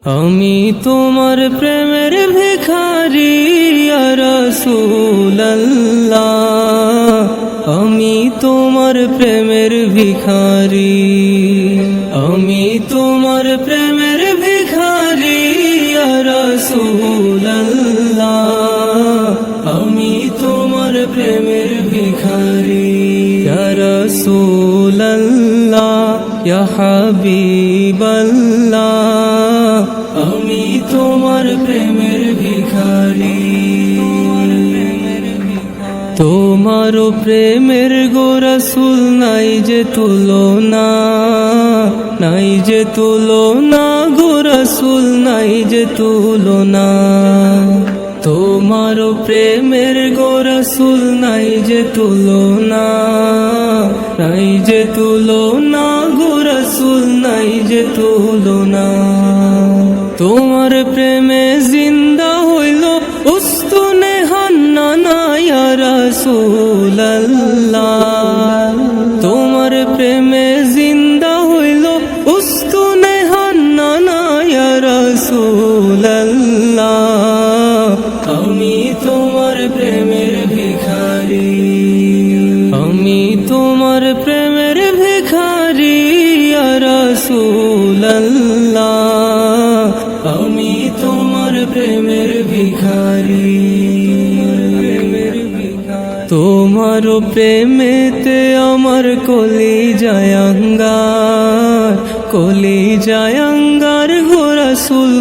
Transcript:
আমি তোমার প্রেমের ভিখারি ইয়া রাসূলুল্লাহ, আমি তোমার প্রেমের ভিখারি, আমি তোমার প্রেমের ভিখারি ইয়া রাসূলুল্লাহ, আমি তোমার প্রেমের ভিখারি ইয়া রাসূলুল্লাহ ইয়া হাবিবাল্লাহ, আমি তোমার প্রেমের ভিখারি। তোমার প্রেমের গো রাসূল নাই যে তুলনা, নাই যে তুলনা গো রাসূল নাই যে তুলনা, তোমার প্রেমের গো রাসূল নাই যে তুলনা, নাই যে তুলনা গো রাসূল নাই যে তুলনা। তোমার প্রেমে জিন্দা হইল উস্তুনে হান্নানা ইয়া রাসূলুল্লাহ, তোমার প্রেমে জিন্দা হইল উস্তুনে হান্নানা ইয়া রাসূলুল্লাহ, আমি তোমার প্রেমের ভিখারি, আমি তোমার প্রেমের ভিখারি ইয়া রাসূলুল্লাহ, আমি তোমার প্রেমের ভিখারি। তোমার প্রেমেতে আমার কলিজায় আঙ্গার, কলিজায় আঙ্গার গো রাসূল।